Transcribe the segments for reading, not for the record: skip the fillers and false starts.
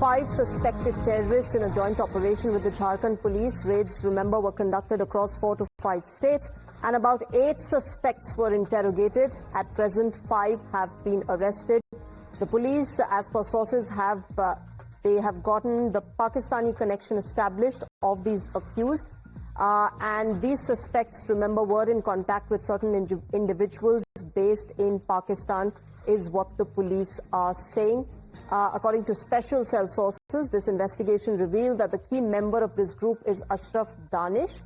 5 suspected terrorists in a joint operation with the Jharkhand police. Raids, remember, were conducted across 4 to 5 states, and about 8 suspects were interrogated. At present, 5 have been arrested. The police, as per sources, have gotten the Pakistani connection established of these accused. And these suspects, remember, were in contact with certain individuals based in Pakistan, is what the police are saying. According to special cell sources, this investigation revealed that the key member of this group is Ashraf Danish,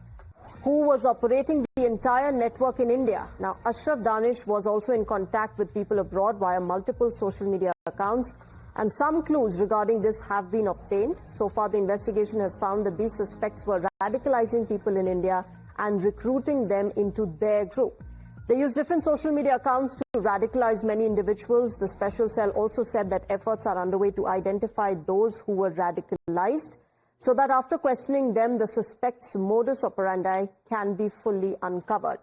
who was operating the entire network in India. Now, Ashraf Danish was also in contact with people abroad via multiple social media accounts, and some clues regarding this have been obtained. So far, the investigation has found that these suspects were radicalizing people in India and recruiting them into their group. They used different social media accounts to radicalize many individuals. The special cell also said that efforts are underway to identify those who were radicalized, so that after questioning them, the suspects' modus operandi can be fully uncovered.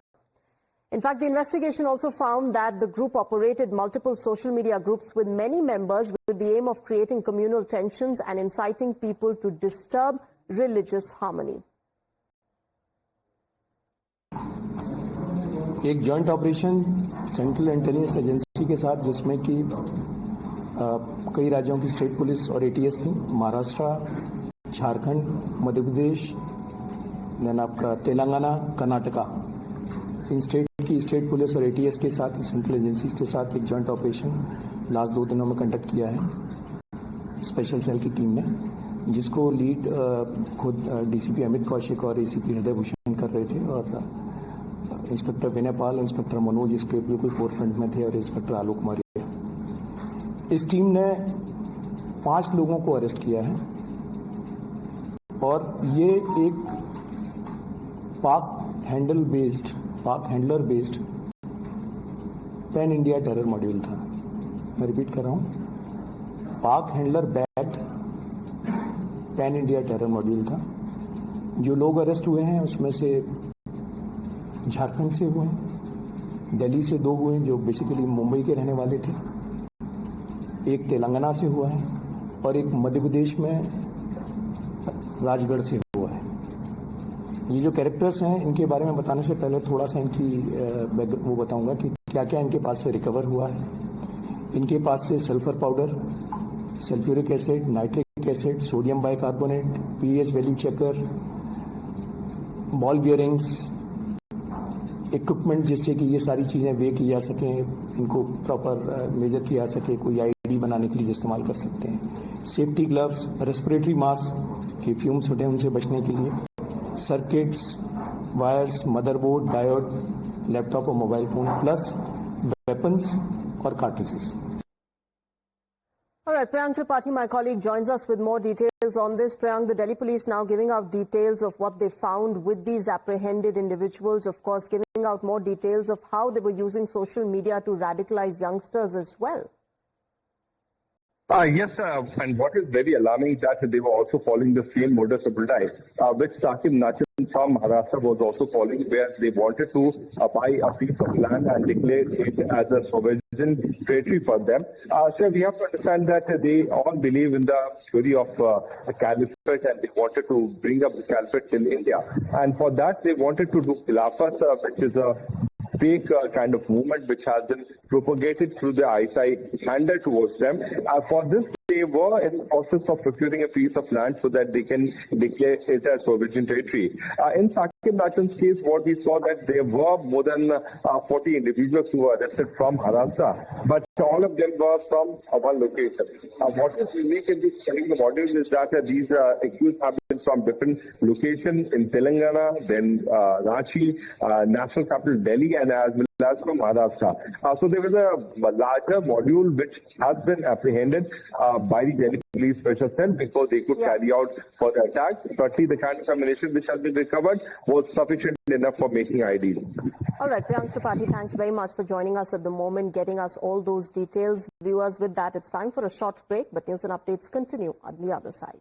In fact, the investigation also found that the group operated multiple social media groups with many members with the aim of creating communal tensions and inciting people to disturb religious harmony. एक joint operation central intelligence agency के साथ, जिसमें कि कई राज्यों की state police और ATS थी, महाराष्ट्र, झारखंड, मध्य प्रदेश, देन आपका तेलंगाना, कर्नाटका, इन स्टेट पुलिस और एटीएस के साथ, सेंट्रल एजेंसीज के साथ एक जॉइंट ऑपरेशन लास्ट 2 दिनों में कंडक्ट किया है स्पेशल सेल की टीम ने, जिसको लीड खुद डीसीपी अमित कौशिक और एसीपी हृदय भूषण कर रहे थे, और इंस्पेक्टर विनय पाल, इंस्पेक्टर मनोज इसके बिल्कुल फोरफ्रंट में थे, और इंस्पेक्टर आलोक मौर्य। इस टीम ने 5 लोगों को अरेस्ट किया है, और ये एक पाक handler based pan India terror module था। मैं रिपीट कर रहा हूं, पाक handler backed pan India terror module था। जो लोग अरेस्ट हुए हैं उसमें से झारखंड से हुए हैं, दिल्ली से 2 हुए हैं जो बेसिकली मुंबई के रहने वाले थे, एक तेलंगाना से हुआ है, और एक मध्य प्रदेश में राजगढ़ से हुआ है। ये जो कैरेक्टर्स हैं, इनके बारे में बताने से पहले थोड़ा सा इनकी वो बताऊंगा कि क्या क्या इनके पास से रिकवर हुआ है। इनके पास से sulphur powder, sulphuric acid, nitric acid, sodium bicarbonate, pH value checker, ball bearings, equipment जिससे कि ये सारी चीज़ें वे की जा सकें, इनको प्रॉपर मेजर किया जा सके, कोई आईडी बनाने के लिए इस्तेमाल कर सकते हैं, सेफ्टी ग्लव्स, रेस्पिरेटरी मास्क के फ्यूम्स होते हैं उनसे बचने के लिए, circuits, wires, motherboard, diode, laptop और मोबाइल फोन, प्लस वेपन्स और cartridges. All right, Priyank Tripathi, my colleague, joins us with more details on this. Priyank, the Delhi police now giving out details of what they found with these apprehended individuals, of course, giving out more details of how they were using social media to radicalize youngsters as well. Yes, and what is very alarming is that they were also following the same modus operandi, which Saqib Nachan from Maharashtra was also following, where they wanted to buy a piece of land and declare it as a sovereign territory for them. So we have to understand that they all believe in the theory of the caliphate, and they wanted to bring up the caliphate in India. And for that, they wanted to do Khilafat, which is a fake kind of movement which has been propagated through the ISI handle towards them. For this, they were in the process of procuring a piece of land so that they can declare it as sovereign territory. In Saqib Nachan's case, what we saw that there were more than 40 individuals who were arrested from Maharashtra, but all of them were from one location. What is unique in this particular module is that these accused have been from different locations in Telangana, then Ranchi, national capital Delhi, and as well as from Maharashtra. So there was a larger module which has been apprehended by the Delhi Police Special Cell before they could carry out further attacks. Certainly the kind of ammunition which has been recovered was sufficient enough for making IDs. All right, Priyank Tripathi, thanks very much for joining us at the moment, getting us all those details. Viewers, with that, it's time for a short break, but news and updates continue on the other side.